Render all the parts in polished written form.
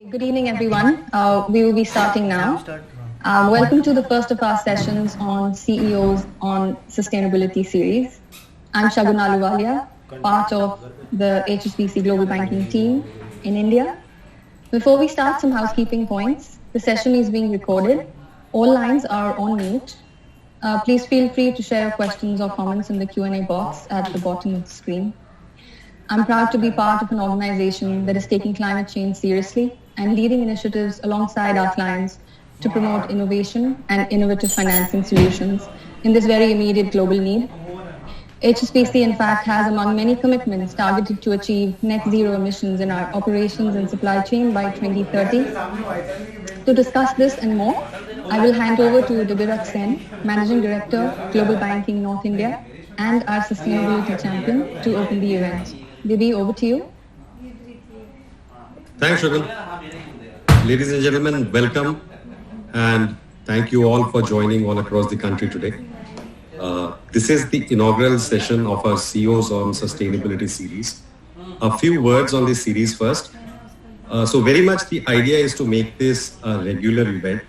Good evening, everyone. We will be starting now. Welcome to the first of our sessions on CEOs on Sustainability series. I'm Shagun Ahluwalia, part of the HSBC Global Banking team in India. Before we start, some housekeeping points. The session is being recorded. All lines are on mute. Please feel free to share your questions or comments in the Q&A box at the bottom of the screen. I'm proud to be part of an organization that is taking climate change seriously and leading initiatives alongside our clients to promote innovation and innovative financing solutions in this very immediate global need. HSBC, in fact, has among many commitments targeted to achieve net zero emissions in our operations and supply chain by 2030. To discuss this and more, I will hand over to Debirak Sen, Managing Director, Global Banking North India, and our sustainability champion to open the event. Debi, over to you. Thanks, Shagun. Ladies and gentlemen, welcome and thank you all for joining all across the country today. This is the inaugural session of our CEOs on Sustainability series. A few words on this series first. So very much the idea is to make this a regular event,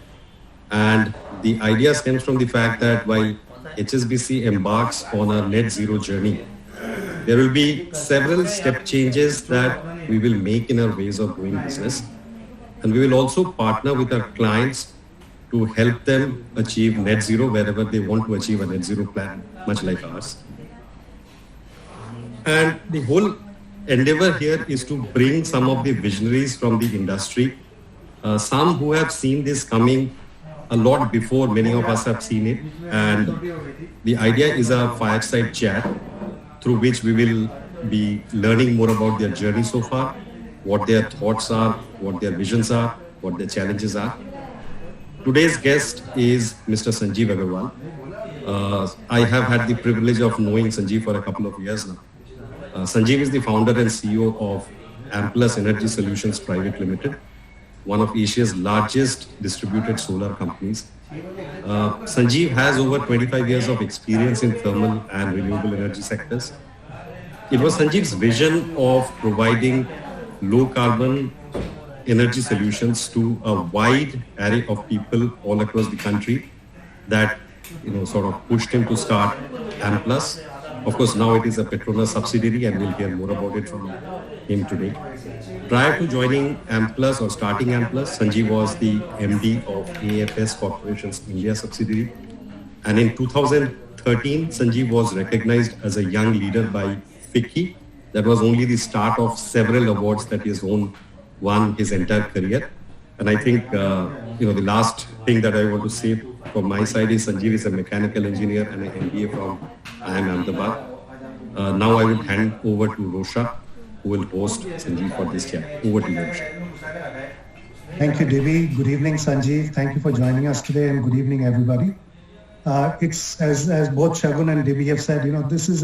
and the idea stems from the fact that while HSBC embarks on a net zero journey, there will be several step changes that we will make in our ways of doing business. And we will also partner with our clients to help them achieve net zero wherever they want to achieve a net zero plan, much like ours. And the whole endeavor here is to bring some of the visionaries from the industry, some who have seen this coming a lot before many of us have seen it. And the idea is a fireside chat through which we will be learning more about their journey so far, what their thoughts are, what their visions are, what their challenges are. Today's guest is Mr. Sanjeev Agarwal. I have had the privilege of knowing Sanjeev for a couple of years now. Sanjeev is the founder and CEO of Amplus Energy Solutions Private Limited, one of Asia's largest distributed solar companies. Sanjeev has over 25 years of experience in thermal and renewable energy sectors. It was Sanjeev's vision of providing low carbon energy solutions to a wide array of people all across the country that sort of pushed him to start Amplus. Of course, now it is a Petronas subsidiary, and we'll hear more about it from him today. Prior to joining Amplus or starting Amplus, Sanjeev was the MD of AFS Corporation's India subsidiary. And in 2013, Sanjeev was recognized as a young leader by FICCI. That was only the start of several awards that he has won his entire career. And I think, the last thing that I want to say from my side is Sanjeev is a mechanical engineer and an MBA from IIM Ahmedabad. Now I would hand over to Rosha, who will host Sanjeev for this chat. Over to you, Rosha. Thank you, Devi. Good evening, Sanjeev. Thank you for joining us today, and good evening, everybody. It's as both Shagun and Devi have said, this is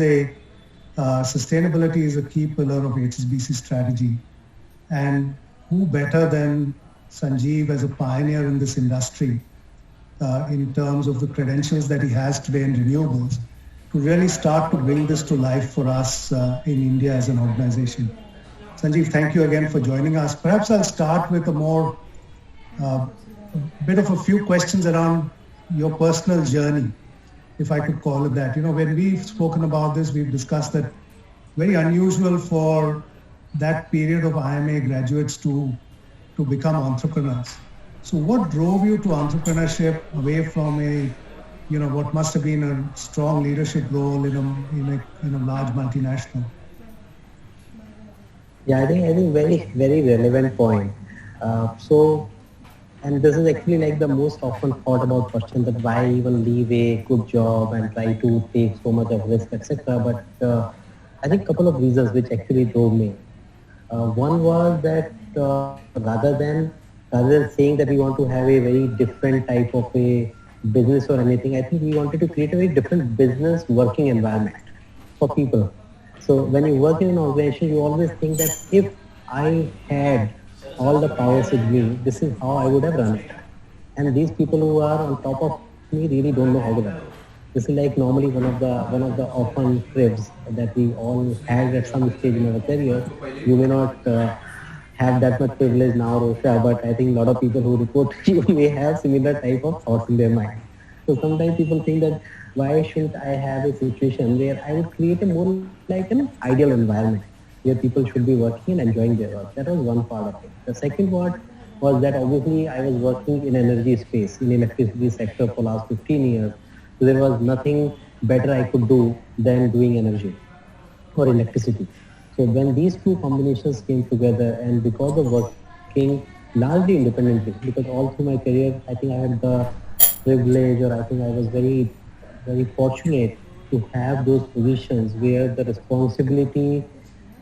sustainability is a key pillar of HSBC strategy. And who better than Sanjeev as a pioneer in this industry in terms of the credentials that he has today in renewables to really start to bring this to life for us in India as an organization. Sanjeev, thank you again for joining us. Perhaps I'll start with a bit of a few questions around your personal journey, if I could call it that. When we've spoken about this, we've discussed that very unusual for that period of IMA graduates to become entrepreneurs. So what drove you to entrepreneurship away from what must have been a strong leadership role in a large multinational? Yeah, I think very, very relevant point. And this is actually like the most often thought about question, that why even leave a good job and try to take so much of risk, etc. But I think a couple of reasons which actually drove me. One was that rather than saying that we want to have a very different type of a business or anything, I think we wanted to create a very different business working environment for people. So when you work in an organization, you always think that if I had all the powers with me, this is how I would have run it. And these people who are on top of me really don't know how to run it. This is like normally one of the often trips that we all had at some stage in our career. You may not have that much privilege now, Rosha, but I think a lot of people who report to you may have similar type of thoughts in their mind. So sometimes people think that why should I have a situation where I would create a more like an ideal environment where people should be working and enjoying their work. That was one part of it. The second part was that obviously I was working in energy space, in electricity sector for last 15 years. So there was nothing better I could do than doing energy or electricity. So when these two combinations came together and because of working largely independently, because all through my career, I think I had the privilege or I think I was very fortunate to have those positions where the responsibility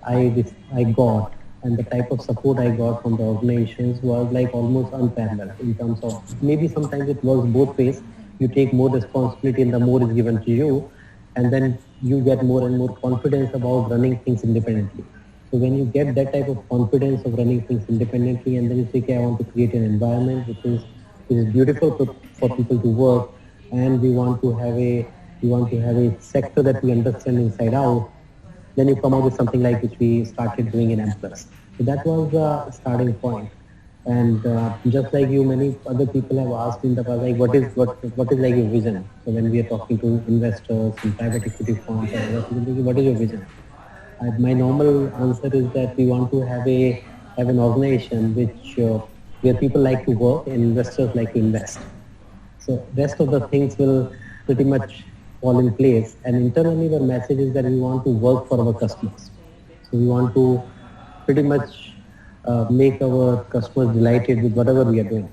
I got and the type of support I got from the organizations was like almost unparalleled in terms of maybe sometimes it works both ways. You take more responsibility and the more is given to you, and then you get more and more confidence about running things independently. So when you get that type of confidence of running things independently and then you say, okay, I want to create an environment which is beautiful for people to work, and we want to have a sector that we understand inside out, then you come out with something like which we started doing in M+. So that was the starting point. And just like you, many other people have asked in the past, like what is like your vision? So when we are talking to investors in private equity funds, what is your vision? My normal answer is that we want to have an organization where people like to work and investors like to invest. So rest of the things will pretty much fall in place. And internally, the message is that we want to work for our customers. So we want to pretty much make our customers delighted with whatever we are doing.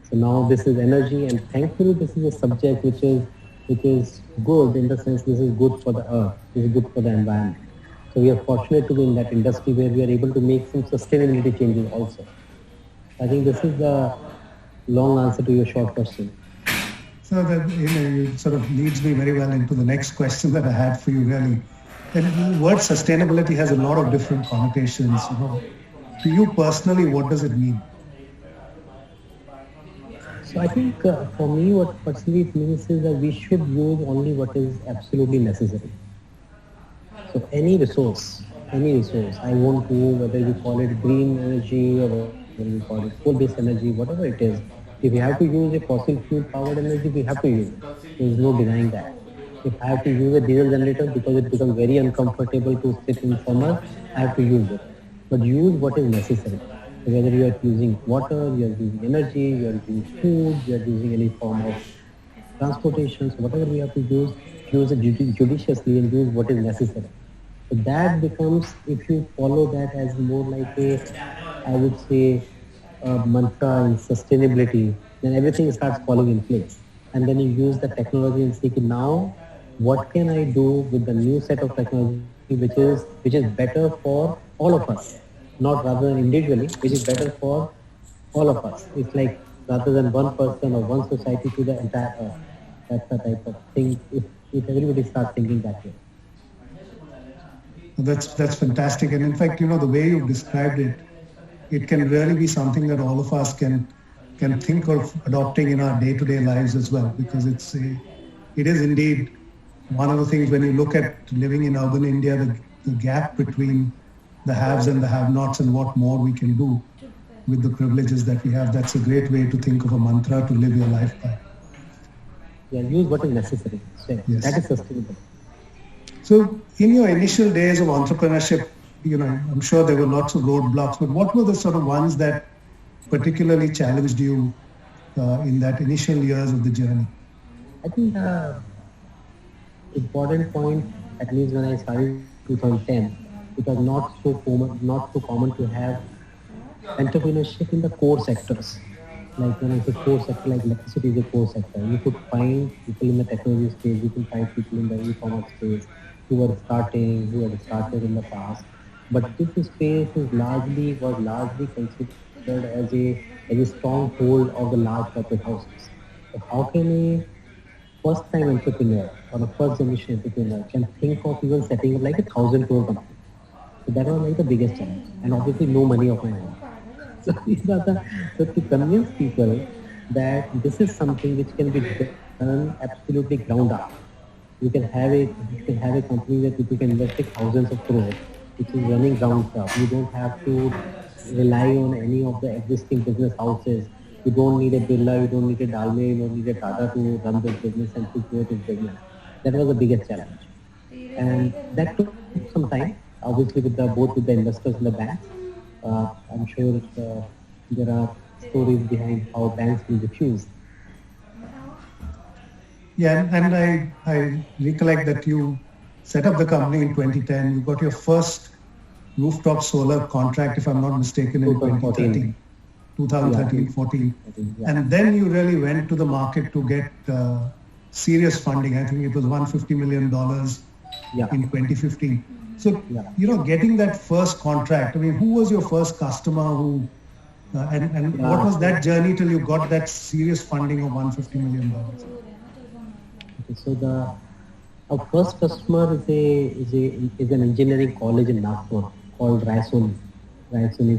So now this is energy, and thankfully this is a subject which is good in the sense this is good for the earth, this is good for the environment. So we are fortunate to be in that industry where we are able to make some sustainability changes also. I think this is the long answer to your short question. So that it sort of leads me very well into the next question that I had for you really. And the word sustainability has a lot of different connotations. To you personally, what does it mean? So I think for me, what personally it means is that we should use only what is absolutely necessary. So any resource, I won't do whether you call it green energy or whether you call it coal-based energy, whatever it is. If we have to use a fossil fuel powered energy, we have to use it. There is no denying that. If I have to use a diesel generator because it becomes very uncomfortable to sit in summer, I have to use it. But use what is necessary. So whether you are using water, you are using energy, you are using food, you are using any form of transportation, so whatever we have to use it judiciously and use what is necessary. So that becomes, if you follow that as more like I would say, a mantra in sustainability, then everything starts falling in place. And then you use the technology and say, now what can I do with the new set of technology which is better for all of us, not rather than individually, which is better for all of us. It's like rather than one person or one society to the entire earth. That's the type of thing if everybody starts thinking that way. That's fantastic. And in fact, the way you've described it, it can really be something that all of us can think of adopting in our day-to-day lives as well, because it is indeed one of the things when you look at living in urban India, the gap between the haves and the have-nots and what more we can do with the privileges that we have. That's a great way to think of a mantra to live your life by. Yeah, use what is necessary. So yes. That is sustainable. So in your initial days of entrepreneurship, I'm sure there were lots of roadblocks, but what were the sort of ones that particularly challenged you in that initial years of the journey? I think the important point, at least when I started 2010, it was not so common to have entrepreneurship in the core sectors. Like when I say core sector, like electricity is a core sector. You could find people in the technology space, you could find people in the e-commerce space who had started in the past. But this space was largely considered as a stronghold of the large corporate houses. So how can a first-time entrepreneur or a first-generation entrepreneur can think of even setting up like 1,000 crore company? So that was like the biggest challenge, and obviously no money of my own. So these are so to convince people that this is something which can be done absolutely ground up. You can have a company that you can invest thousands of crores, which is running ground up. You don't have to rely on any of the existing business houses. You don't need a Birla, you don't need a Dalmia, you don't need a Tata to run this business and to grow this business. That was the biggest challenge. And that took some time, obviously with the both with the investors and the banks. I'm sure there are stories behind how banks will refuse. Yeah, and I recollect that you set up the company in 2010. You got your first rooftop solar contract, if I'm not mistaken, in 2013, 2013-14. And then you really went to the market to get serious funding. I think it was $150 million in 2015. So, getting that first contract, I mean, who was your first customer who, and what was that journey till you got that serious funding of $150 million? So our first customer is an engineering college in Nagpur called Raisoni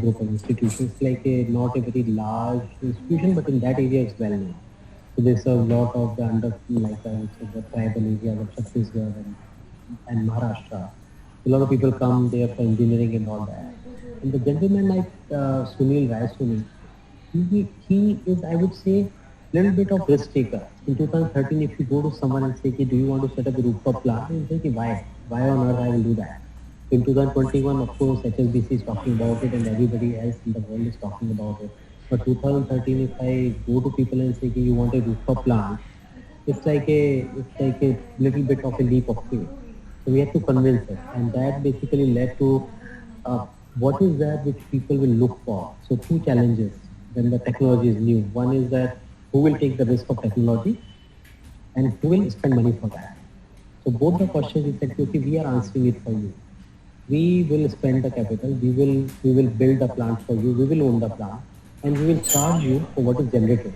Group of Institutions. It's like not a very large institution, but in that area it's well known. So they serve a lot of the the tribal areas of Chhattisgarh and Maharashtra. A lot of people come there for engineering and all that. And the gentleman like Sunil Raisoni, he is, I would say, little bit of risk taker. In 2013, if you go to someone and say, do you want to set up a rooftop plant? He'll say, why? Why on earth I will do that? In 2021, of course, HSBC is talking about it and everybody else in the world is talking about it. But 2013, if I go to people and say, you want a rooftop plant, it's like a little bit of a leap of faith. So we have to convince it. And that basically led to what is that which people will look for. So two challenges when the technology is new. One is that who will take the risk of technology and who will spend money for that. So both the questions is that, okay, we are answering it for you. We will spend the capital, we will build a plant for you, we will own the plant, and we will charge you for what is generated.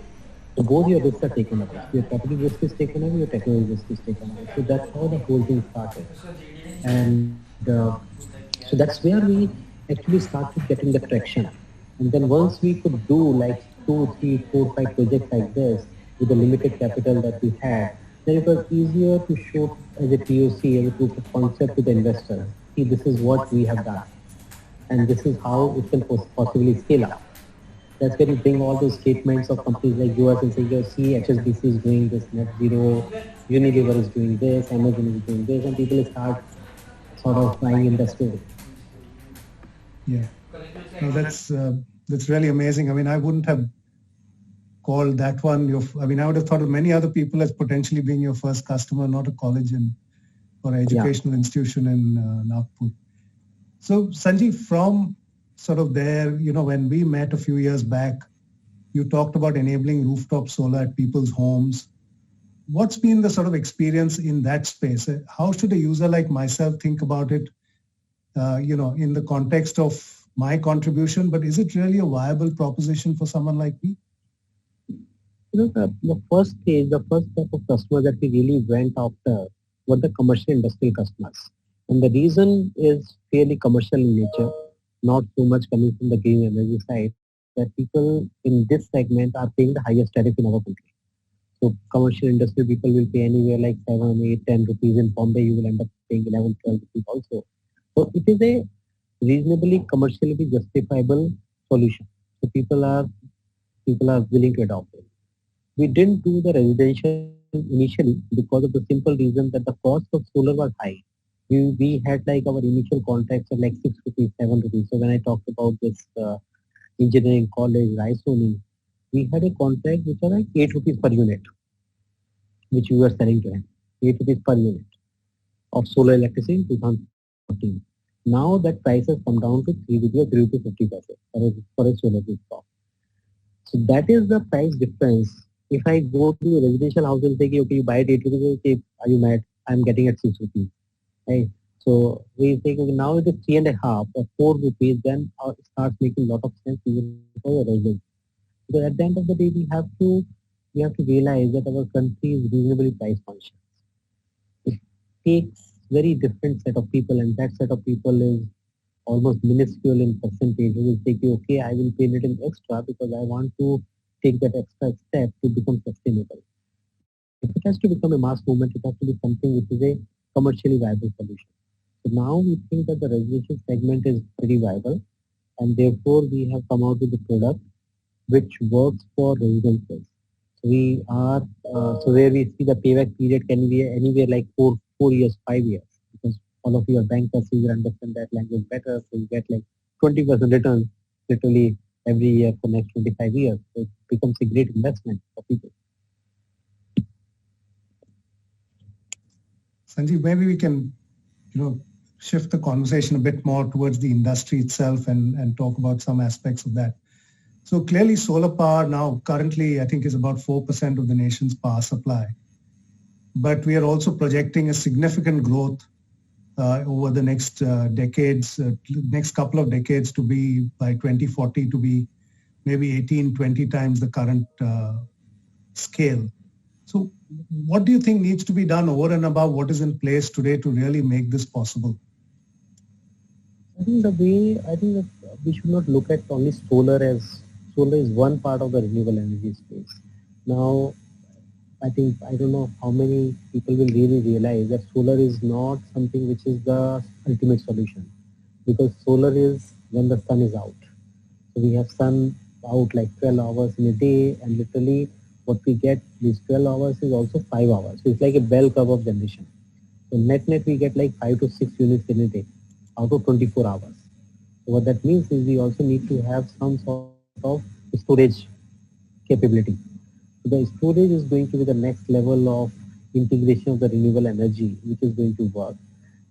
So both your risks are taken away. Your capital risk is taken away, your technology risk is taken away. So that's how the whole thing started. And so that's where we actually started getting the traction. And then once we could do like 2, 3, 4, 5 projects like this with the limited capital that we had, then it was easier to show as a POC, as a proof of concept to the investors. See, this is what we have done. And this is how it can possibly scale up. That's where you bring all those statements of companies like yours and say, see, HSBC is doing this net zero, Unilever is doing this, Amazon is doing this, and people start sort of buying in the story. Yeah, no, that's really amazing. I mean, I wouldn't have called that one I would have thought of many other people as potentially being your first customer, not a college or educational institution in Nagpur. So Sanjeev, from sort of there, when we met a few years back, you talked about enabling rooftop solar at people's homes. What's been the sort of experience in that space? How should a user like myself think about it, in the context of my contribution, but is it really a viable proposition for someone like me? The first stage, the first type of customers that we really went after were the commercial industrial customers. And the reason is fairly commercial in nature, not so much coming from the green energy side, that people in this segment are paying the highest tariff in our country. So commercial industrial people will pay anywhere like 7, 8, 10 rupees. In Bombay, you will end up paying 11, 12 rupees also. So it is a reasonably commercially justifiable solution. So people are willing to adopt it. We didn't do the residential initially because of the simple reason that the cost of solar was high. We had like our initial contracts of like 6 rupees, 7 rupees. So when I talked about this engineering college, Raisoni, we had a contract which was like 8 rupees per unit, which we were selling to him, 8 rupees per unit of solar electricity in 2014. Now that price has come down to 3 rupees or 3 rupees 50 paise for a solar rooftop. So that is the price difference. If I go to a residential house and say, okay, you buy it 8 rupees, okay, are you mad? I'm getting it 6 rupees. Right? So we think, okay, now it is 3.5 or 4 rupees, then it starts making a lot of sense even for the residents. Because at the end of the day, we have to realize that our country is reasonably price conscious. It takes very different set of people, and that set of people is almost minuscule in percentage. We will say, okay, I will pay a little extra because I want to take that extra step to become sustainable. If it has to become a mass movement, it has to be something which is a commercially viable solution. So now we think that the residential segment is pretty viable, and therefore we have come out with a product which works for residences. We are so where we see the payback period can be anywhere like 4 years, 5 years, because all of your bankers will understand that language better, so you get like 20% return literally every year for next 25 years. So it becomes a great investment for people. Sanjeev, maybe we can, shift the conversation a bit more towards the industry itself and talk about some aspects of that. So clearly solar power now currently I think is about 4% of the nation's power supply. But we are also projecting a significant growth over the next next couple of decades to be by 2040 to be maybe 18, 20 times the current scale. So what do you think needs to be done over and above what is in place today to really make this possible? I think that we should not look at only solar is one part of the renewable energy space. Now, I don't know how many people will really realize that solar is not something which is the ultimate solution, because solar is when the sun is out. So we have sun out like 12 hours in a day, and literally what we get these 12 hours is also 5 hours. So it's like a bell curve of generation. So net we get like 5 to 6 units in a day out of 24 hours. So what that means is we also need to have some sort of storage capability. So the storage is going to be the next level of integration of the renewable energy, which is going to work.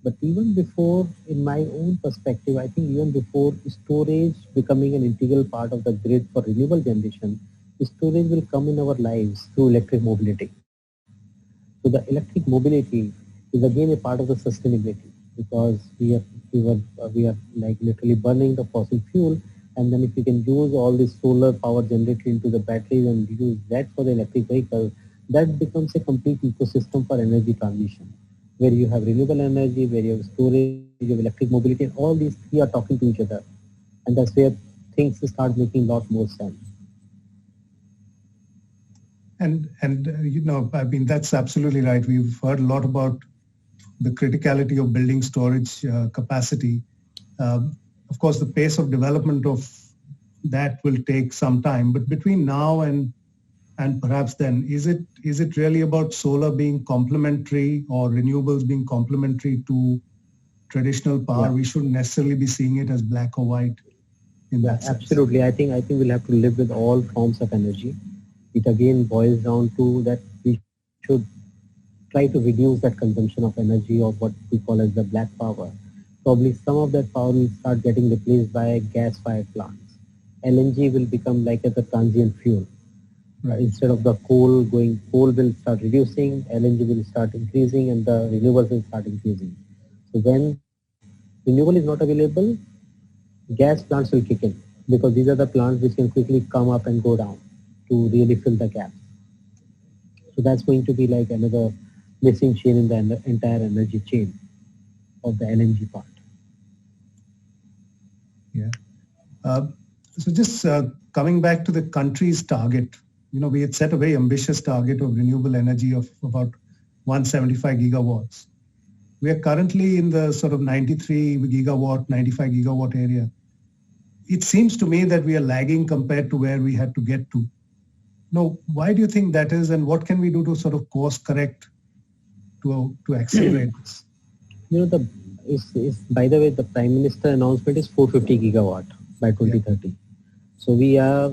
But even before, in my own perspective, I think even before storage becoming an integral part of the grid for renewable generation, storage will come in our lives through electric mobility. So the electric mobility is again a part of the sustainability, because we are like literally burning the fossil fuel, and then if we can use all this solar power generated into the batteries and use that for the electric vehicle, that becomes a complete ecosystem for energy transition, where you have renewable energy, where you have storage, you have electric mobility, and all these three are talking to each other, and that's where things start making a lot more sense. And I mean, that's absolutely right. We've heard a lot about the criticality of building storage capacity. Of course, the pace of development of that will take some time. But between now and perhaps then, is it really about solar being complementary or renewables being complementary to traditional power? Yeah. We shouldn't necessarily be seeing it as black or white in that sense. Absolutely. I think we'll have to live with all forms of energy. It again boils down to that we should try to reduce that consumption of energy, or what we call as the black power. Probably some of that power will start getting replaced by gas-fired plants. LNG will become like as a transient fuel. Right. Instead of the coal will start reducing, LNG will start increasing, and the renewables will start increasing. So when renewable is not available, gas plants will kick in, because these are the plants which can quickly come up and go down to really fill the gap. So that's going to be like another missing chain in the entire energy chain of the LNG part. Yeah. So just coming back to the country's target, we had set a very ambitious target of renewable energy of about 175 gigawatts. We are currently in the sort of 93 gigawatt, 95 gigawatt area. It seems to me that we are lagging compared to where we had to get to. Now, why do you think that is, and what can we do to sort of course correct to accelerate this? By the way, the Prime Minister announcement is 450 gigawatt by 2030. Yeah. So we are,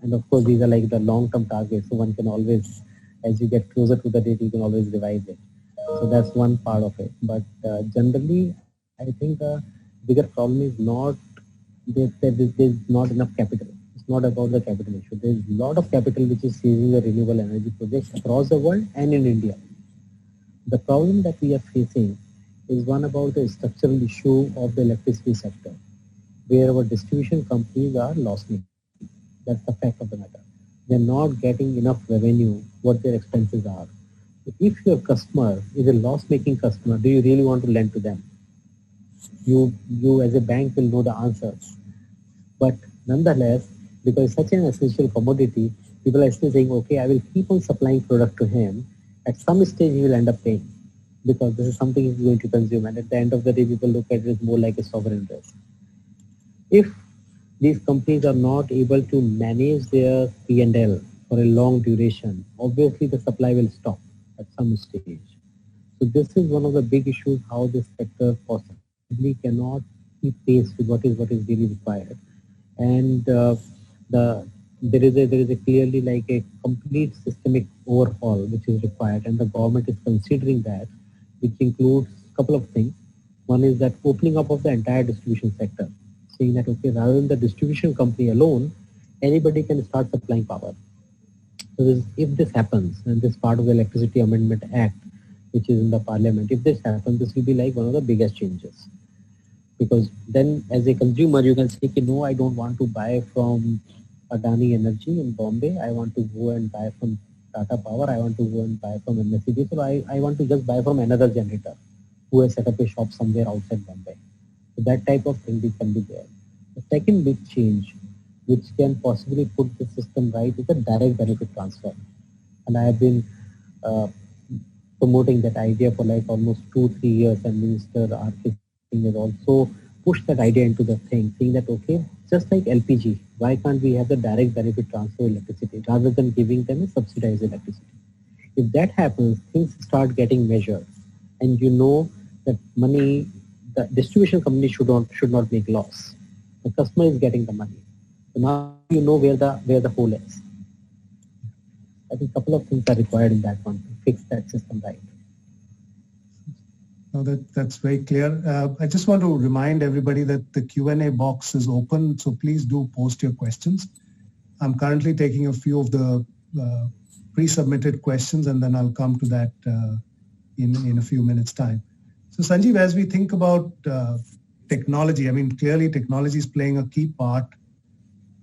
and of course these are like the long-term targets, so one can always, as you get closer to the date, you can always revise it. So that's one part of it. But generally, I think the bigger problem is not that there's not enough capital. It's not about the capital issue. There's a lot of capital which is seizing the renewable energy projects across the world and in India. The problem that we are facing is one about the structural issue of the electricity sector, where our distribution companies are loss-making. That's the fact of the matter. They're not getting enough revenue, what their expenses are. If your customer is a loss-making customer, do you really want to lend to them? You as a bank will know the answers. But nonetheless, because it's such an essential commodity, people are still saying, okay, I will keep on supplying product to him. At some stage, he will end up paying, because this is something he's going to consume. And at the end of the day, people look at it as more like a sovereign risk. If these companies are not able to manage their P&L for a long duration, obviously the supply will stop at some stage. So this is one of the big issues, how this sector possibly cannot keep pace with what is really required. And the there is a clearly like a complete systemic overhaul which is required, and the government is considering that, which includes a couple of things. One is that opening up of the entire distribution sector, saying that okay, rather than the distribution company alone, anybody can start supplying power. So if this happens, and this part of the Electricity Amendment Act, which is in the Parliament, if this happens, this will be like one of the biggest changes. Because then as a consumer, you can say, no, I don't want to buy from Adani Energy in Bombay. I want to go and buy from Tata Power. I want to go and buy from MSCG. So I want to just buy from another generator who has set up a shop somewhere outside Bombay. So that type of thing can be there. The second big change, which can possibly put the system right, is the direct benefit transfer. And I have been promoting that idea for like almost 2-3 years, and Minister R.K. Singh has also pushed that idea into the thing, saying that okay, just like LPG, why can't we have the direct benefit transfer electricity rather than giving them a subsidized electricity? If that happens, things start getting measured, and you know that money, the distribution company should not make loss. The customer is getting the money. So now you know where the hole is. I think a couple of things are required in that one to fix that system right. No, that's very clear. I just want to remind everybody that the Q&A box is open, so please do post your questions. I'm currently taking a few of the pre-submitted questions, and then I'll come to that in a few minutes' time. So Sanjeev, as we think about technology, I mean, clearly technology is playing a key part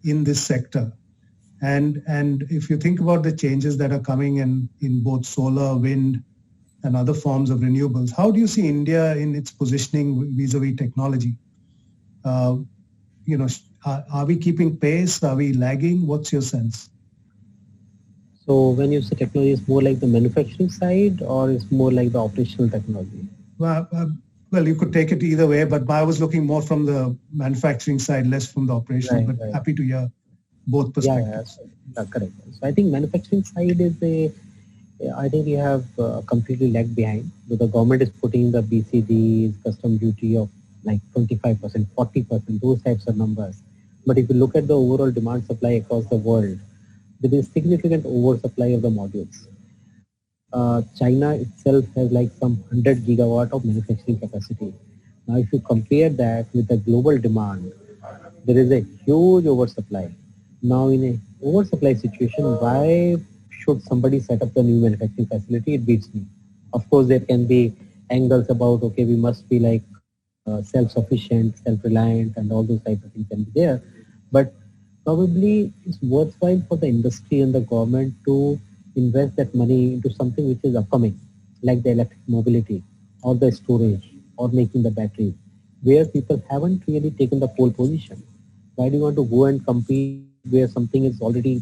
in this sector. And if you think about the changes that are coming in both solar, wind, and other forms of renewables, how do you see India in its positioning vis-a-vis technology? Are we keeping pace? Are we lagging? What's your sense? So when you say technology, it's more like the manufacturing side, or it's more like the operational technology? Well, you could take it either way, but I was looking more from the manufacturing side, less from the operational, but happy to hear both perspectives. Yeah, correct. So I think manufacturing side is I think we have completely lagged behind. So the government is putting the BCDs, custom duty of like 25%, 40%, those types of numbers. But if you look at the overall demand supply across the world, there is significant oversupply of the modules. China itself has like some 100 gigawatt of manufacturing capacity. Now, if you compare that with the global demand, there is a huge oversupply. Now, in an oversupply situation, why should somebody set up a new manufacturing facility? It beats me. Of course, there can be angles about, okay, we must be like self-sufficient, self-reliant, and all those types of things can be there. But probably it's worthwhile for the industry and the government to invest that money into something which is upcoming, like the electric mobility or the storage or making the batteries, where people haven't really taken the pole position. Why do you want to go and compete where something is already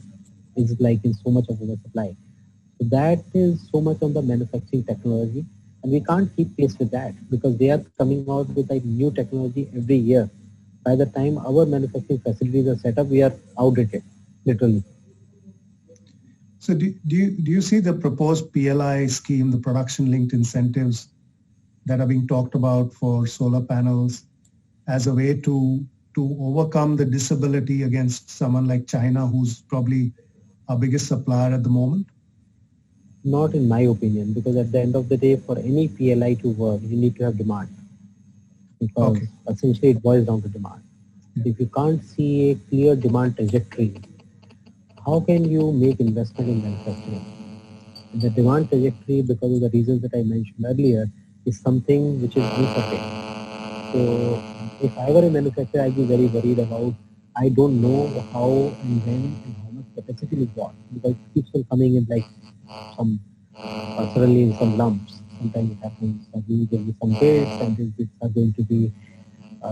is like in so much of oversupply? So that is so much on the manufacturing technology, and we can't keep pace with that because they are coming out with like new technology every year. By the time our manufacturing facilities are set up, we are outdated, literally. So do you see the proposed PLI scheme, the production-linked incentives that are being talked about for solar panels, as a way to overcome the disability against someone like China, who's probably our biggest supplier at the moment? Not in my opinion, because at the end of the day, for any PLI to work, you need to have demand. Because essentially it boils down to demand. If you can't see a clear demand trajectory, how can you make investment in manufacturing? The demand trajectory, because of the reasons that I mentioned earlier, is something which is uncertain. So if I were a manufacturer, I'd be very worried about, I don't know how and when and how much capacity is got, because it keeps on coming in like some, suddenly in some lumps. Sometimes it happens that there will be some dates, and these bits are going to be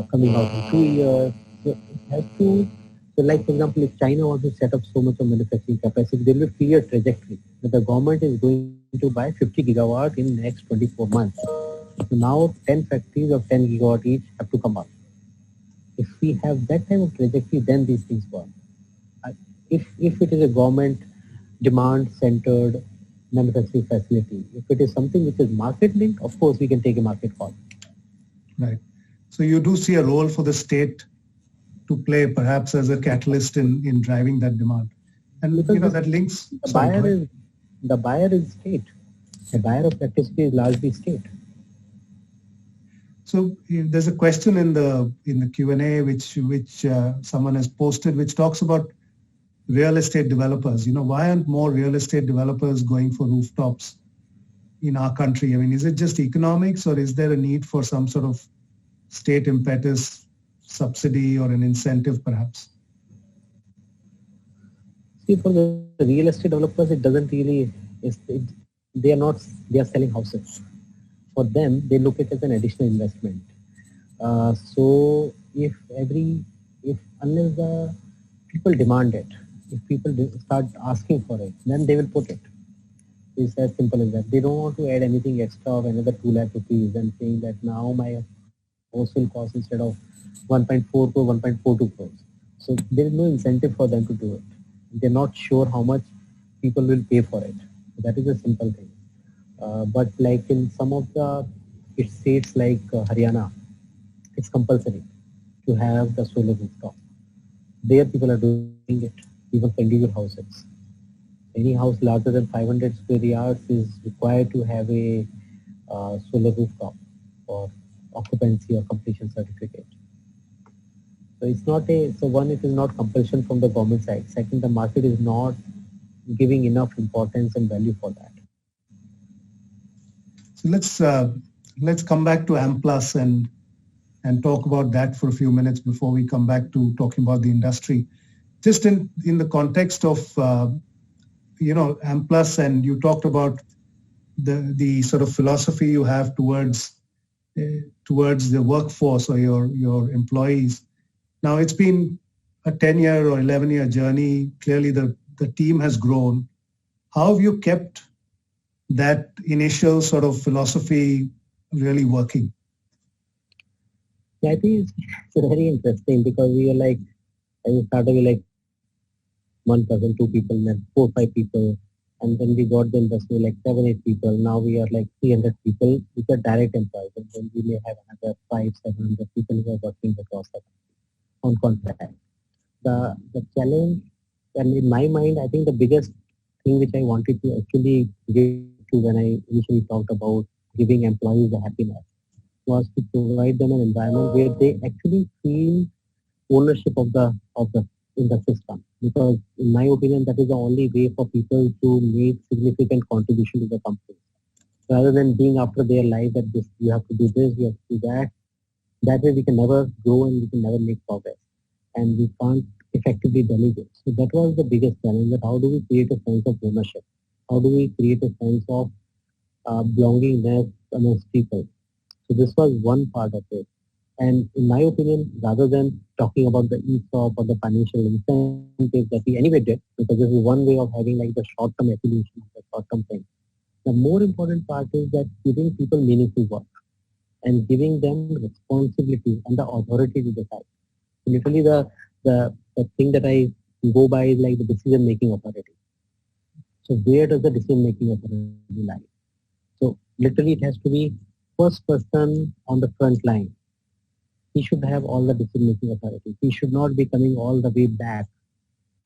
coming out in 2 years. So it has to, so like for example, if China wants to set up so much of manufacturing capacity, there will be a clear trajectory that the government is going to buy 50 gigawatt in the next 24 months. So now 10 factories of 10 gigawatt each have to come up. If we have that type of trajectory, then these things work. If it is a government demand-centered manufacturing facility, if it is something which is market-linked, of course we can take a market call. Right. So you do see a role for the state to play perhaps as a catalyst in driving that demand. And Because that links. The buyer is state. The buyer of electricity is largely state. So there's a question in the Q&A which someone has posted, which talks about real estate developers. Why aren't more real estate developers going for rooftops in our country? I mean, is it just economics, or is there a need for some sort of state impetus, subsidy, or an incentive perhaps? See, for the real estate developers, it doesn't really, they are selling houses. For them, they look at it as an additional investment. So unless the people demand it, if people start asking for it, then they will put it. It's as simple as that. They don't want to add anything extra of another 2 lakh rupees and saying that now my house will cost instead of 1.4 crore, 1.42 crores. So there is no incentive for them to do it. They're not sure how much people will pay for it. So that is a simple thing. But like in some of the states like Haryana, it's compulsory to have the solar rooftop. There people are doing it, even for individual houses. Any house larger than 500 square yards is required to have a solar rooftop for occupancy or completion certificate. So it's not one, it is not compulsion from the government side. Second, the market is not giving enough importance and value for that. So let's come back to AmPlus and talk about that for a few minutes before we come back to talking about the industry. Just in the context of AmPlus, and you talked about the sort of philosophy you have towards the workforce or your employees. Now it's been a 10-year or 11-year journey. Clearly the team has grown. How have you kept that initial sort of philosophy really working? Yeah, I think it's very interesting because we are like, I started with like 1 person, 2 people, then 4, 5 people. And then we got the industry like 7, 8 people. Now we are like 300 people which are direct employees. And then we may have another 500, 700 people who are working across the on contract. The challenge, and in my mind, I think the biggest thing which I wanted to actually give to when I initially talked about giving employees the happiness was to provide them an environment where they actually feel ownership of the in the system. Because in my opinion, that is the only way for people to make significant contribution to the company. Rather than being after their life that this, you have to do this, you have to do that. That way we can never grow and we can never make progress. And we can't effectively delegate. So that was the biggest challenge, that how do we create a sense of ownership? How do we create a sense of belongingness amongst people? So this was one part of it. And in my opinion, rather than talking about the ESOP or the financial incentives that we anyway did, because this is one way of having like the short-term affiliation, the short-term thing. The more important part is that giving people meaningful work and giving them responsibility and the authority to decide. So literally the thing that I go by is like the decision-making authority. So where does the decision-making authority lie? So literally it has to be first person on the front line. He should have all the decision-making authority. He should not be coming all the way back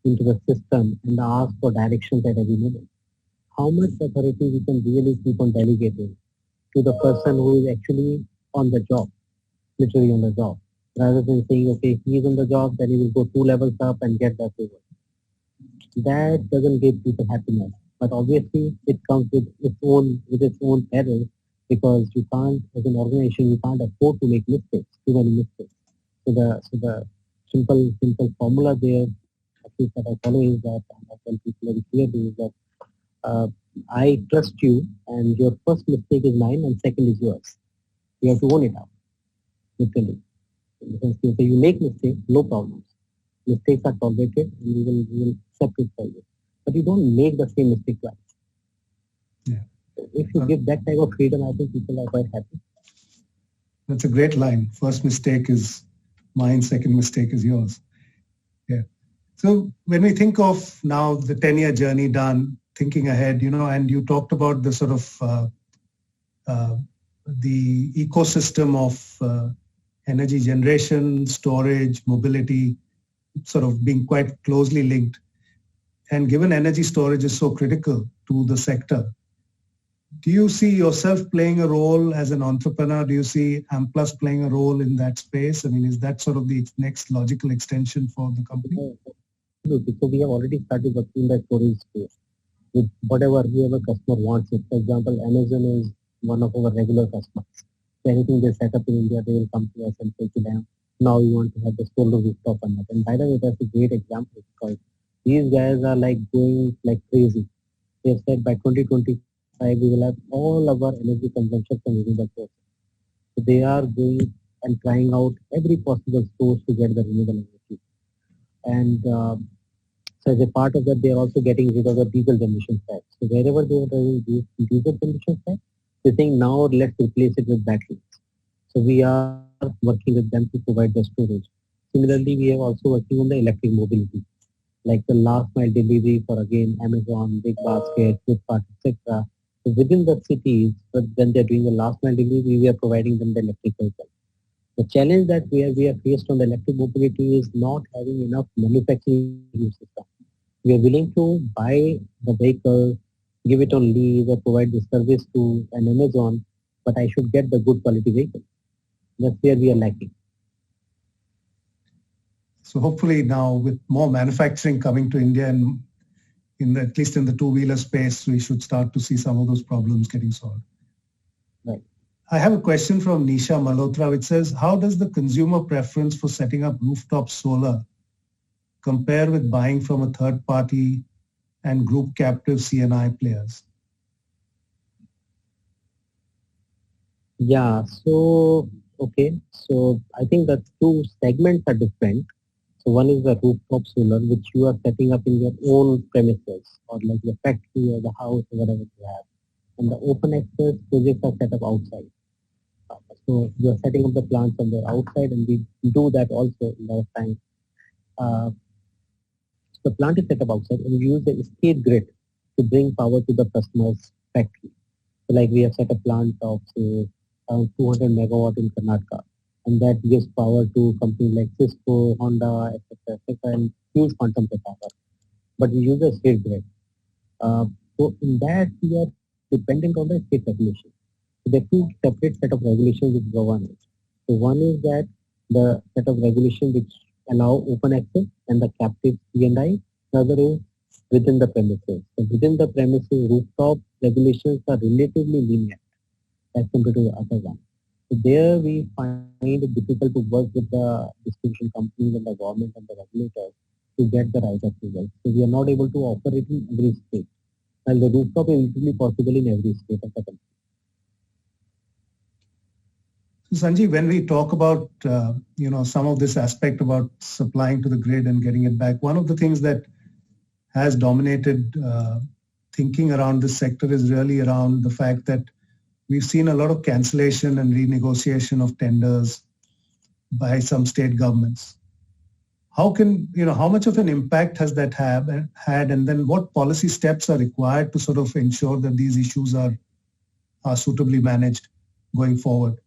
into the system and ask for directions at every moment. How much authority we can really keep on delegating to the person who is actually on the job, literally on the job, rather than saying, okay, he's on the job, then he will go 2 levels up and get the approval. That doesn't give people happiness. But obviously it comes with its own peril, because you can't, as an organization, you can't afford to make mistakes, too many mistakes. So the simple formula there, at least that I follow, is that, and I tell people very clearly, is that I trust you, and your first mistake is mine, and second is yours. You have to own it out, literally. Because if you make mistakes, no problems. Mistakes are tolerated, and we will accept it for you. But you don't make the same mistake twice. Yeah. If you give that type of freedom, I think people are quite happy. That's a great line. First mistake is Mine second mistake is yours. Yeah. So when we think of now the 10-year journey done, thinking ahead, and you talked about the sort of the ecosystem of energy generation, storage, mobility, sort of being quite closely linked. And given energy storage is so critical to the sector, do you see yourself playing a role as an entrepreneur? Do you see Amplus playing a role in that space? I mean, is that sort of the next logical extension for the company? Absolutely. So we have already started working in the storage space with whoever customer wants it. For example, Amazon is one of our regular customers. So anything they set up in India, they will come to us and say to them, now we want to have the solar rooftop on that. And by the way, that's a great example because these guys are like going like crazy. They have said by 2025, we will have all our energy consumption from renewable sources. So they are going and trying out every possible source to get the renewable energy. And so as a part of that, they are also getting rid of the diesel emission tax. So wherever they are doing diesel emission tax, they think now let's replace it with batteries. So we are working with them to provide the storage. Similarly, we are also working on the electric mobility, like the last mile delivery for again Amazon, Big Basket, Flipkart, etc. So within the cities, when they're doing the last mile delivery, we are providing them the electric vehicle. The challenge that we are faced on the electric mobility is not having enough manufacturing system. We are willing to buy the vehicle, give it on lease or provide the service to an Amazon, but I should get the good quality vehicle. That's where we are lacking. So hopefully now with more manufacturing coming to India and at least in the two-wheeler space, we should start to see some of those problems getting solved. Right. I have a question from Nisha Malhotra, which says, how does the consumer preference for setting up rooftop solar compare with buying from a third party and group captive CNI players? Yeah, so, okay. So I think the two segments are different. So one is the rooftop solar, which you are setting up in your own premises or like your factory or the house or whatever you have. And the open access projects are set up outside. So you are setting up the plants on the outside and we do that also in our time. The plant is set up outside and we use the state grid to bring power to the customer's factory. So like we have set a plant of say around 200 megawatt in Karnataka. And that gives power to companies like Cisco, Honda, etc., and huge quantum of power. But we use a state grid. So in that, we are dependent on the state regulation. So there are two separate set of regulations which govern it. So one is that the set of regulation which allow open access and the captive C&I. The other is within the premises. So within the premises, rooftop regulations are relatively lenient as compared to the other one. So there we find it difficult to work with the distribution companies and the government and the regulators to get the right approval. So we are not able to operate in every state. While the rooftop is easily possible in every state of the country. So Sanjeev, when we talk about some of this aspect about supplying to the grid and getting it back, one of the things that has dominated thinking around this sector is really around the fact that we've seen a lot of cancellation and renegotiation of tenders by some state governments. How much of an impact has that had, and then what policy steps are required to sort of ensure that these issues are suitably managed going forward?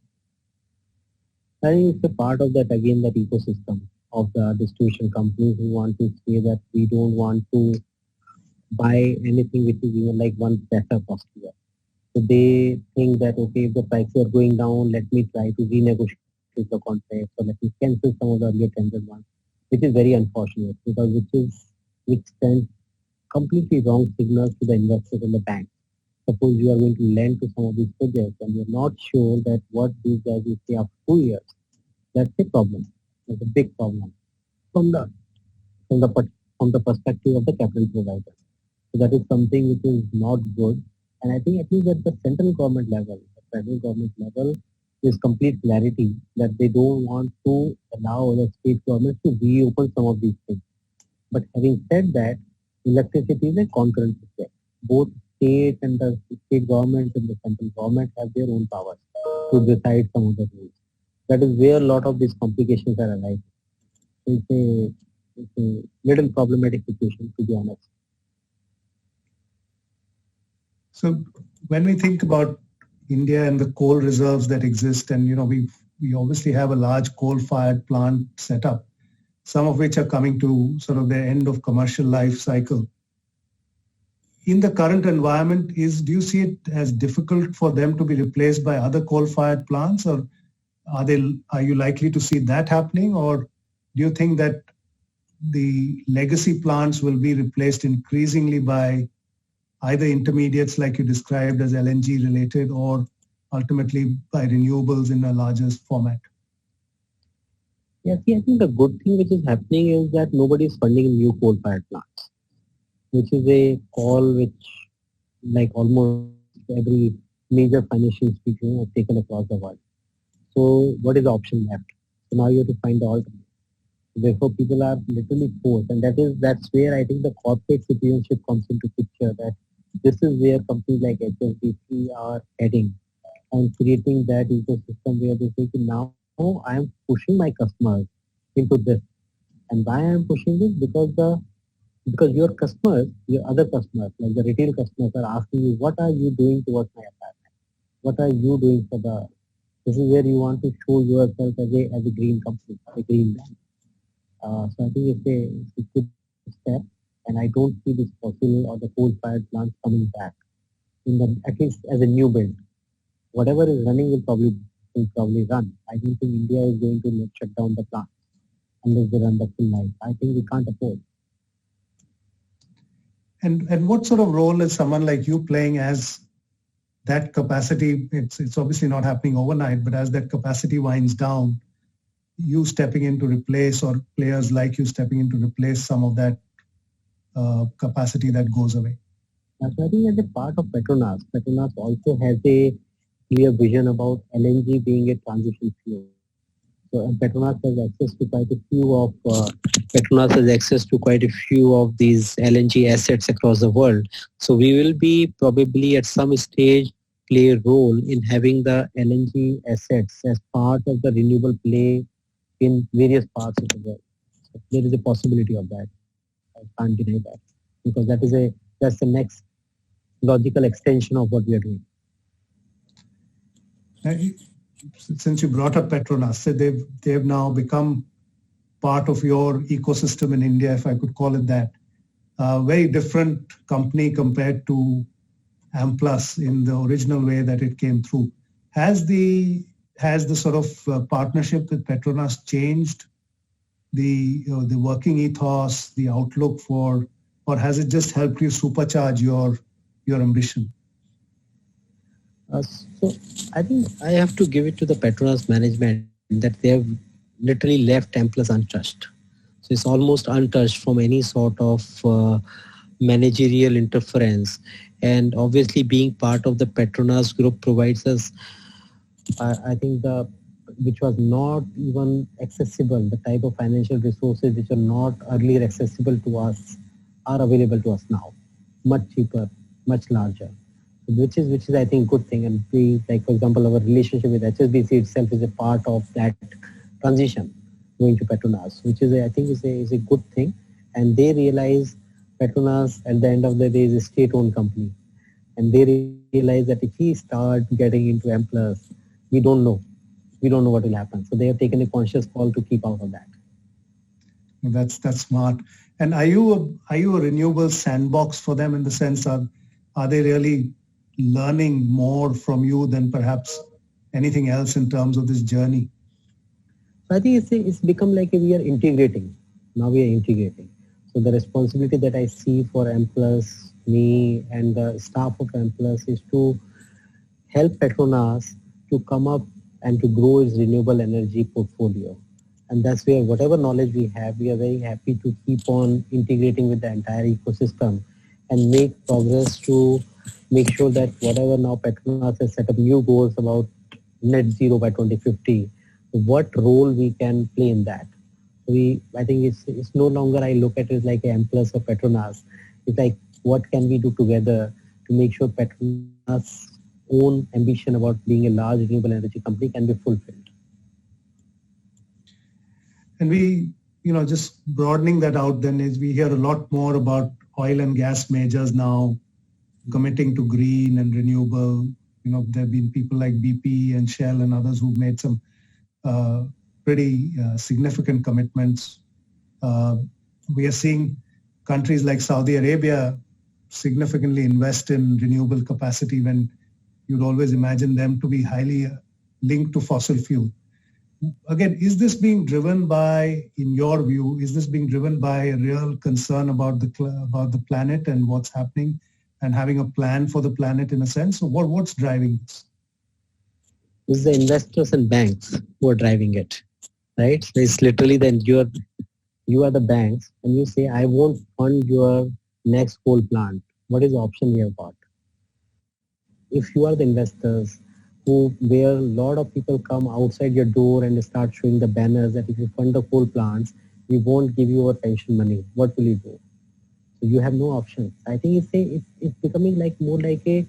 I think it's a part of that, again, that ecosystem of the distribution companies who want to say that we don't want to buy anything which is even like one better cost here. So they think that, okay, if the prices are going down, let me try to renegotiate the contract or let me cancel some of the earlier tendered ones, which is very unfortunate because which sends completely wrong signals to the investors and the bank. Suppose you are going to lend to some of these projects and you're not sure that what these guys will say after 2 years. That's a problem. That's a big problem from the perspective of the capital provider. So that is something which is not good. And I think at least at the central government level, the federal government level, there's complete clarity that they don't want to allow the state governments to reopen some of these things. But having said that, electricity is a concurrent project. Both state and the state government and the central government have their own powers to decide some of the rules. That is where a lot of these complications are arising. It's a little problematic situation, to be honest. So when we think about India and the coal reserves that exist, and we obviously have a large coal-fired plant set up, some of which are coming to sort of their end of commercial life cycle. In the current environment, do you see it as difficult for them to be replaced by other coal-fired plants, or are you likely to see that happening, or do you think that the legacy plants will be replaced increasingly by either intermediates like you described as LNG related, or ultimately by renewables in a larger format? Yeah, see, I think the good thing which is happening is that nobody is funding new coal-fired plants, which is a call which, like almost every major financial institution has taken across the world. So what is the option left? So now you have to find the alternative. Therefore, people are literally forced, and that's where I think the corporate citizenship comes into picture. That this is where companies like HSBC are heading and creating that ecosystem where they say, now I am pushing my customers into this. And why I am pushing this? Because your customers, your other customers, like the retail customers, are asking you, what are you doing towards my environment? What are you doing for the? This is where you want to show yourself as a green company, a green brand. So I think it's a good step, and I don't see this fossil or the coal-fired plants coming back at least as a new build. Whatever is running will probably run. I don't think India is going to shut down the plants unless they run the full life. I think we can't afford. And what sort of role is someone like you playing as that capacity? It's obviously not happening overnight, but as that capacity winds down, you stepping in to replace, or players like you stepping in to replace some of that capacity that goes away? So I think as a part of Petronas also has a clear vision about LNG being a transition fuel. So Petronas has access to quite a few of these LNG assets across the world. So we will be probably at some stage play a role in having the LNG assets as part of the renewable play in various parts of the world. So there is a possibility of that. I can't deny that, because that's the next logical extension of what we are doing. Since you brought up Petronas, so they've now become part of your ecosystem in India, if I could call it that. Very different company compared to Amplus in the original way that it came through. Has the sort of partnership with Petronas changed the working ethos, the outlook for, or has it just helped you supercharge your ambition? So I think I have to give it to the Petronas management that they have literally left Amplus untouched. So it's almost untouched from any sort of managerial interference. And obviously being part of the Petronas group provides us, I think, which was not even accessible, the type of financial resources which are not earlier accessible to us are available to us now, much cheaper, much larger. Which is I think good thing, and we, like for example, our relationship with HSBC itself is a part of that transition going to Petronas, which is I think is a good thing, and they realize Petronas at the end of the day is a state-owned company, and they realize that if we start getting into Amplus, we don't know what will happen. So they have taken a conscious call to keep out of that. That's smart. And are you a renewable sandbox for them, in the sense of, are they really learning more from you than perhaps anything else in terms of this journey? I think it's become like we are integrating. Now we are integrating. So the responsibility that I see for Amplus, me and the staff of Amplus, is to help Petronas to come up and to grow its renewable energy portfolio. And that's where whatever knowledge we have, we are very happy to keep on integrating with the entire ecosystem and make progress to make sure that whatever now Petronas has set up new goals about net zero by 2050, what role we can play in that. I think it's no longer, I look at it like Amplus or Petronas. It's like, what can we do together to make sure Petronas' own ambition about being a large renewable energy company can be fulfilled. And we, just broadening that out then is we hear a lot more about oil and gas majors now committing to green and renewable. There have been people like BP and Shell and others who've made some pretty significant commitments. We are seeing countries like Saudi Arabia significantly invest in renewable capacity when you'd always imagine them to be highly linked to fossil fuel. Again, is this being driven by, in your view, is this being driven by a real concern about the planet and what's happening and having a plan for the planet in a sense? So what's driving this? It's the investors and banks who are driving it, right? So it's literally then you are the banks and you say, I won't fund your next coal plant. What is the option we have got? If you are the investors where a lot of people come outside your door and start showing the banners that if you fund the coal plants, we won't give you our pension money. What will you do? So you have no options. I think it's becoming more like a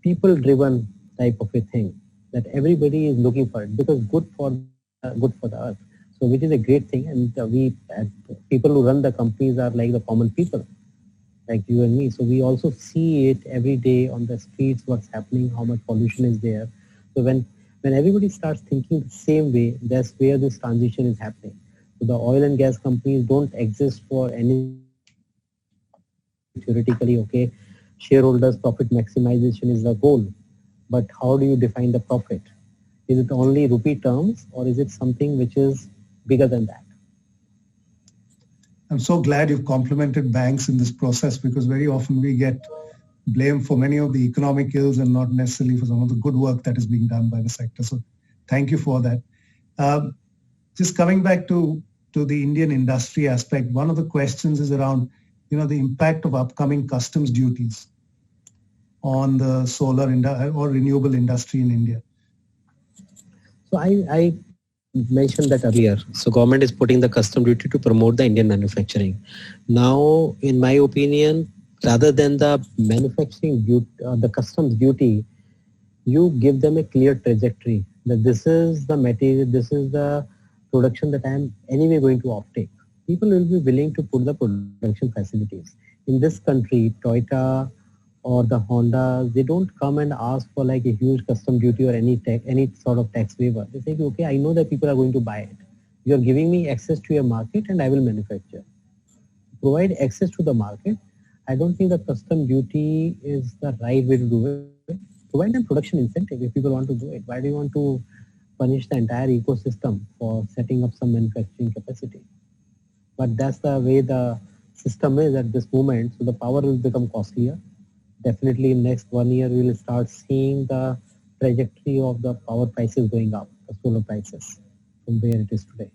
people-driven type of a thing that everybody is looking for it because good for the earth. So which is a great thing, and people who run the companies are like the common people, like you and me. So we also see it every day on the streets, what's happening, how much pollution is there. So when everybody starts thinking the same way, that's where this transition is happening. So the oil and gas companies don't exist for any theoretically, okay, shareholders profit maximization is the goal. But how do you define the profit? Is it only rupee terms or is it something which is bigger than that? I'm so glad you've complimented banks in this process because very often we get blamed for many of the economic ills and not necessarily for some of the good work that is being done by the sector. So thank you for that. Just coming back to the Indian industry aspect, one of the questions is around, the impact of upcoming customs duties on the solar or renewable industry in India. So I mentioned that earlier. So government is putting the custom duty to promote the Indian manufacturing. Now, in my opinion, rather than the manufacturing duty, the customs duty, you give them a clear trajectory that this is the material, this is the production that I am anyway going to offtake. People will be willing to put the production facilities. In this country, Toyota or the Honda, they don't come and ask for like a huge custom duty or any sort of tax waiver. They say, okay, I know that people are going to buy it. You're giving me access to your market and I will manufacture. Provide access to the market. I don't think the custom duty is the right way to do it. Provide them production incentive if people want to do it. Why do you want to punish the entire ecosystem for setting up some manufacturing capacity? But that's the way the system is at this moment. So the power will become costlier. Definitely in next 1 year, we will start seeing the trajectory of the power prices going up, the solar prices from where it is today.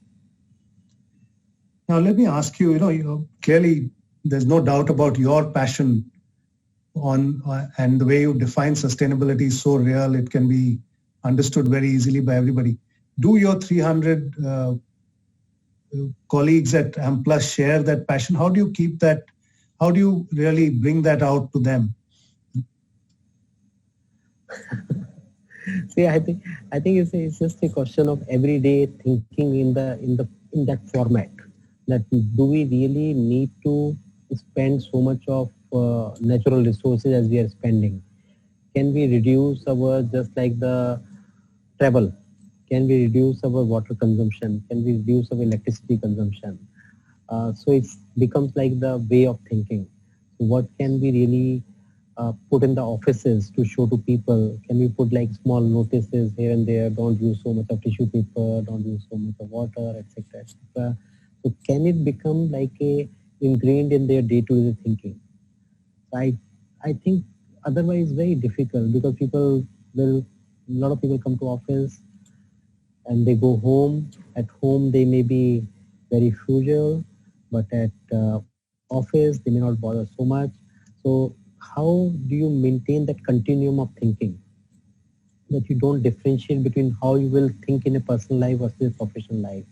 Now, let me ask you, clearly there's no doubt about your passion on and the way you define sustainability is so real, it can be understood very easily by everybody. Do your 300 colleagues at Amplus share that passion? How do you keep that? How do you really bring that out to them? See, I think it's just a question of everyday thinking in that format. That do we really need to spend so much of natural resources as we are spending? Can we reduce our, just like the travel? Can we reduce our water consumption? Can we reduce our electricity consumption? So it becomes like the way of thinking. So what can we really put in the offices to show to people? Can we put like small notices here and there? Don't use so much of tissue paper. Don't use so much of water, etc., etc. So can it become like ingrained in their day-to-day thinking? I think otherwise very difficult because a lot of people come to office and they go home. At home they may be very frugal, but at office they may not bother so much. So how do you maintain that continuum of thinking that you don't differentiate between how you will think in a personal life versus a professional life?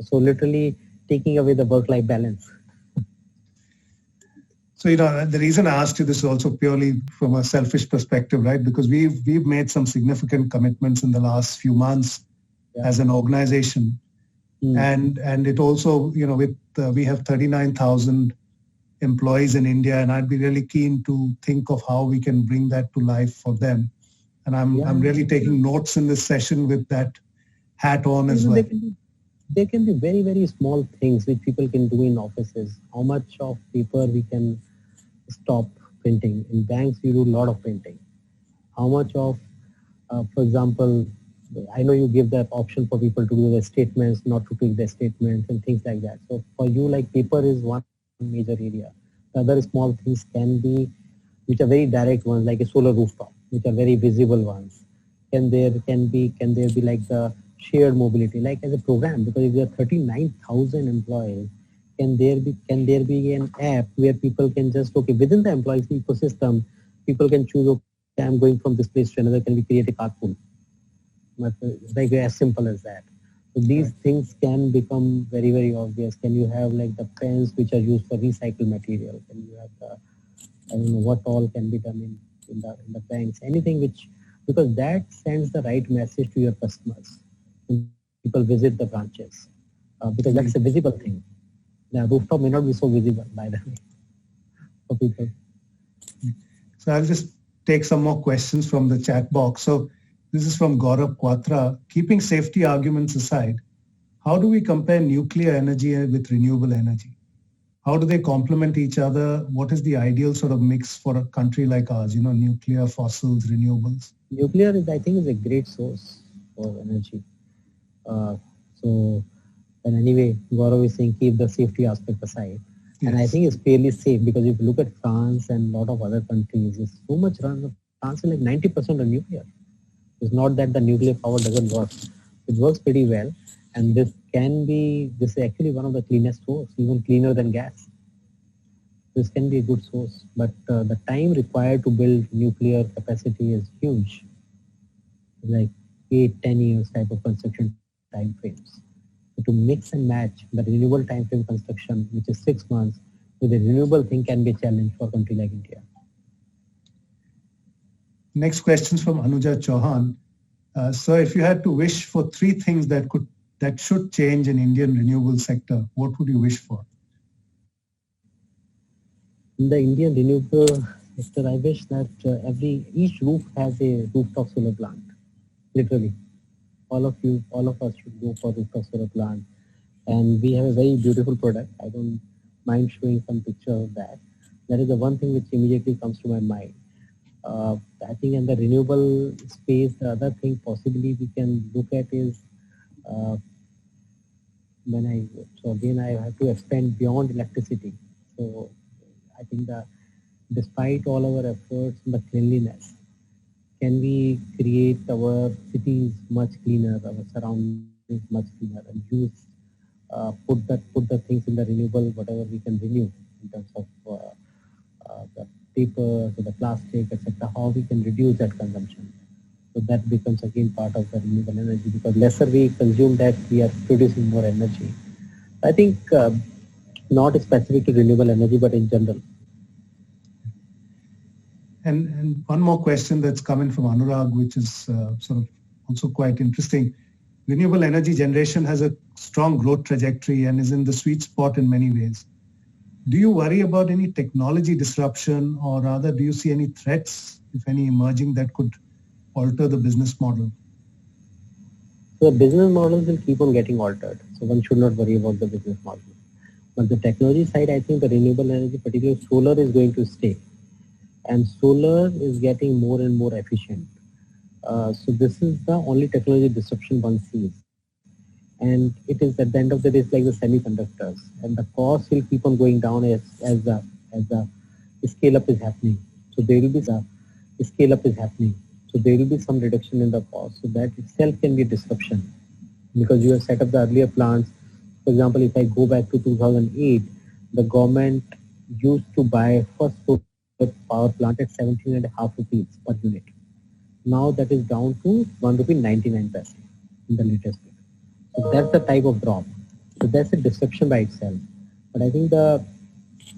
So literally taking away the work-life balance. So, the reason I asked you this is also purely from a selfish perspective, right? Because we've made some significant commitments in the last few months as an organization. And it also, with we have 39,000 employees in India, and I'd be really keen to think of how we can bring that to life for them. And I'm really taking notes in this session with that hat on as well. There can be very, very small things which people can do in offices. How much of paper we can stop printing? In banks, we do a lot of printing. How much of, for example, I know you give that option for people to do their statements, not to take their statements and things like that. So for you, like paper is one major area. The other small things can be, which are very direct ones, like a solar rooftop, which are very visible ones. Can there be like the shared mobility, like as a program? Because if there are 39,000 employees, can there be an app where people can just, within the employees ecosystem, people can choose, okay, I'm going from this place to another, can we create a carpool? Like as simple as that. So these things can become very, very obvious. Can you have like the pens which are used for recycled material? Can you have the, I don't know what all can be done in the banks, anything which, because that sends the right message to your customers when people visit the branches, because that's a visible thing. The rooftop may not be so visible, by the way, for people. So I'll just take some more questions from the chat box. So this is from Gaurav Quatra. Keeping safety arguments aside, how do we compare nuclear energy with renewable energy? How do they complement each other? What is the ideal sort of mix for a country like ours? Nuclear, fossils, renewables. Nuclear I think is a great source for energy. And anyway, Gaurav is saying keep the safety aspect aside. Yes. And I think it's fairly safe, because if you look at France and a lot of other countries, it's so much run. France is like 90% of nuclear. It's not that the nuclear power doesn't work. It works pretty well. And this is actually one of the cleanest sources, even cleaner than gas. This can be a good source, but the time required to build nuclear capacity is huge. Like 8-10 years type of construction time frames. So to mix and match the renewable time frame construction, which is 6 months, with a renewable thing can be a challenge for a country like India. Next question from Anuja Chauhan. So if you had to wish for 3 things that should change in Indian renewable sector, what would you wish for? In the Indian renewable sector, I wish that each roof has a rooftop solar plant. Literally, all of us should go for rooftop solar plant. And we have a very beautiful product. I don't mind showing some picture of that. That is the one thing which immediately comes to my mind. I think in the renewable space, the other thing possibly we can look at is again I have to expand beyond electricity. So I think that despite all our efforts in the cleanliness, can we create our cities much cleaner, our surroundings much cleaner, and use put the things in the renewable, whatever we can renew in terms of the paper, to the plastic, etc. How we can reduce that consumption. So that becomes again part of the renewable energy, because lesser we consume that, we are producing more energy. I think not specific to renewable energy, but in general. And one more question that's coming from Anurag, which is sort of also quite interesting. Renewable energy generation has a strong growth trajectory and is in the sweet spot in many ways. Do you worry about any technology disruption, or rather do you see any threats, if any, emerging that could alter the business model? So the business models will keep on getting altered. So one should not worry about the business model. But the technology side, I think the renewable energy, particularly solar, is going to stay. And solar is getting more and more efficient. So this is the only technology disruption one sees. And it is at the end of the day, it's like the semiconductors, and the cost will keep on going down as the scale up is happening. So there will be some reduction in the cost. So that itself can be a disruption, because you have set up the earlier plants. For example, if I go back to 2008, the government used to buy first solar power plant at 17.5 rupees per unit. Now that is down to 1.99 rupee in the latest bill. So that's the type of drop. So that's a disruption by itself. But I think the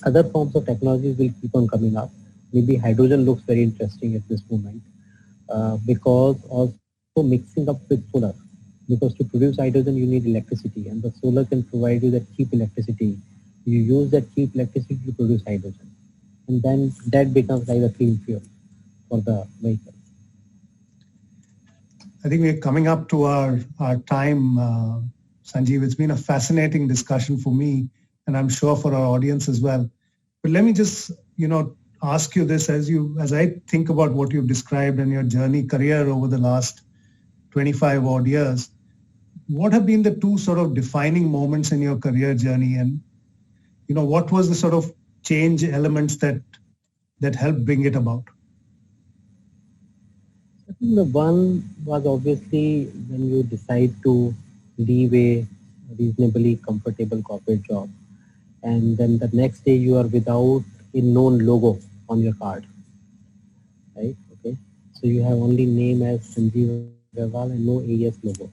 other forms of technologies will keep on coming up. Maybe hydrogen looks very interesting at this moment, because also mixing up with solar. because to produce hydrogen you need electricity, and the solar can provide you that cheap electricity. You use that cheap electricity to produce hydrogen, and then that becomes like a clean fuel for the vehicle. I think we're coming up to our time, Sanjeev. It's been a fascinating discussion for me, and I'm sure for our audience as well. But let me just, ask you this as I think about what you've described and your career over the last 25 odd years. What have been the two sort of defining moments in your career journey, and what was the sort of change elements that helped bring it about? I think the one was obviously when you decide to leave a reasonably comfortable corporate job, and then the next day you are without a known logo on your card, right? Okay, so you have only name as Sanjeev Agarwal and no AES logo.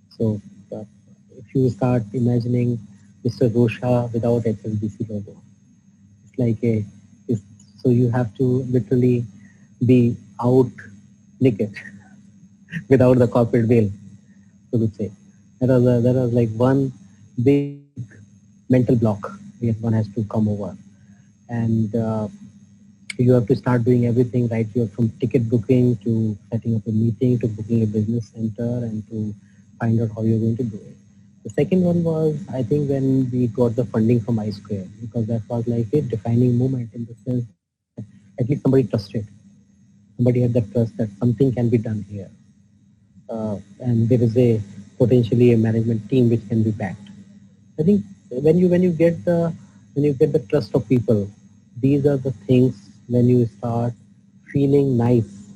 So if you start imagining Mr. Rosha without HSBC logo, it's like so you have to literally be out naked without the corporate veil, so to say. That was like one big mental block that one has to come over, and you have to start doing everything right. You from ticket booking to setting up a meeting to booking a business center and to find out how you're going to do it. The second one was, I think, when we got the funding from I-Square, because that was like a defining moment in the sense that at least somebody trusted. Somebody had the trust that something can be done here, and there is potentially a management team which can be backed. I think when you get the trust of people, these are the things when you start feeling nice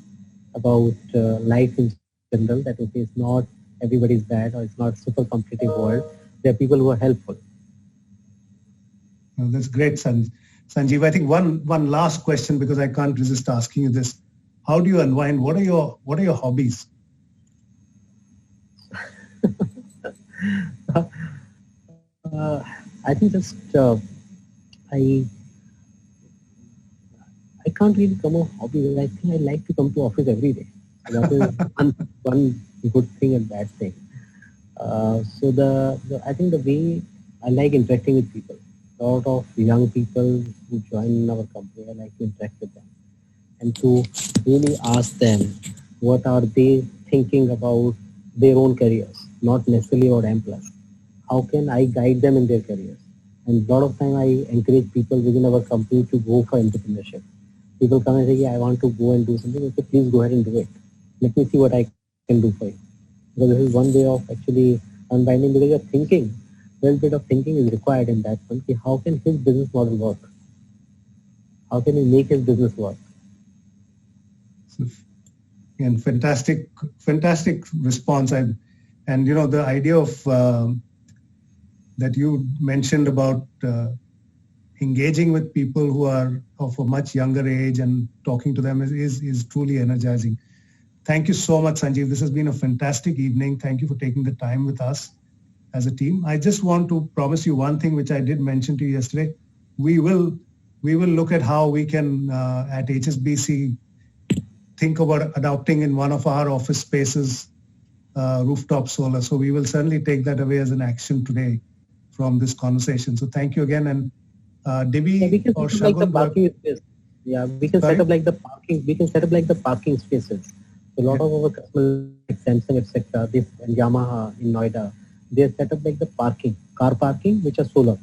about life in general. That okay, it's not everybody's bad, or it's not super competitive world. There are people who are helpful. Well, that's great, Sanjeev. I think one last question, because I can't resist asking you this. How do you unwind? What are your hobbies? I think just I can't really come of hobby. I think I like to come to office every day. That is one good thing and bad thing. So I think the way I like interacting with people. A lot of young people who join our company, I like to interact with them and to really ask them what are they thinking about their own careers, not necessarily about M+. How can I guide them in their careers? And a lot of time I encourage people within our company to go for entrepreneurship. People come and say, yeah, I want to go and do something. I say, please go ahead and do it. Let me see what I can do for you. Because this is one way of actually unbinding, because you're thinking. A little bit of thinking is required in that one. How can his business model work? How can he make his business work? And fantastic response. And the idea of that you mentioned about engaging with people who are of a much younger age and talking to them is truly energizing. Thank you so much, Sanjeev. This has been a fantastic evening. Thank you for taking the time with us as a team. I just want to promise you one thing, which I did mention to you yesterday. We will look at how we can at HSBC think about adopting in one of our office spaces rooftop solar. So we will certainly take that away as an action today from this conversation. So thank you again. And Debbie or Shagun, we can set up like the parking. We can set up like the parking spaces. So a lot of our customers, like Samsung, etc., this and Yamaha in Noida, they set up like the car parking, which are solar.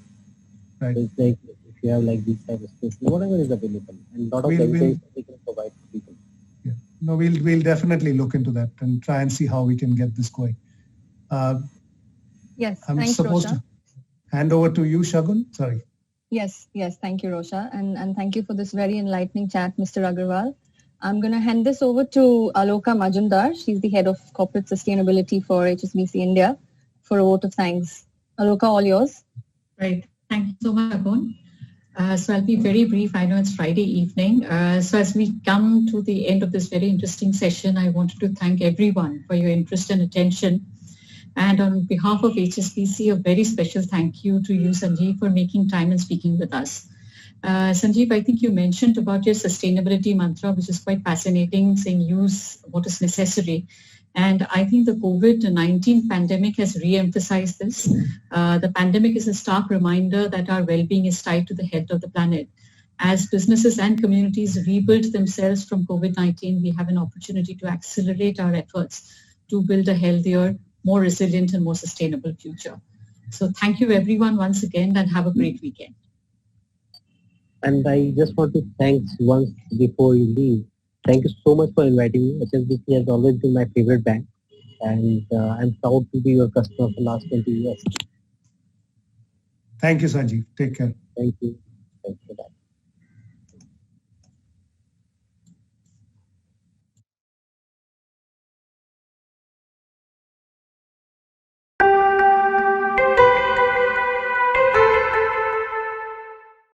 Right. So it's like if you have like these type of spaces, whatever is available, and a lot of services we can provide for people. Yeah. No, we'll definitely look into that and try and see how we can get this going. Yes, I'm thanks, supposed Rosha. to hand over to you, Shagun. Sorry. Yes, thank you, Rosha. And thank you for this very enlightening chat, Mr. Agarwal. I'm going to hand this over to Aloka Majumdar. She's the head of corporate sustainability for HSBC India for a vote of thanks. Aloka, all yours. Right. Thank you so much, Akon. So I'll be very brief. I know it's Friday evening. So as we come to the end of this very interesting session, I wanted to thank everyone for your interest and attention. And on behalf of HSBC, a very special thank you to you, Sanjeev, for making time and speaking with us. Sanjeev, I think you mentioned about your sustainability mantra, which is quite fascinating, saying use what is necessary. And I think the COVID-19 pandemic has re-emphasized this. The pandemic is a stark reminder that our well-being is tied to the health of the planet. As businesses and communities rebuild themselves from COVID-19, we have an opportunity to accelerate our efforts to build a healthier, more resilient and more sustainable future. So thank you everyone once again and have a great weekend. And I just want to thank once before you leave. Thank you so much for inviting me. HSBC has always been my favorite bank, and I'm proud to be your customer for the last 20 years. Thank you, Sanjeev. Take care. Thank you. Thank you.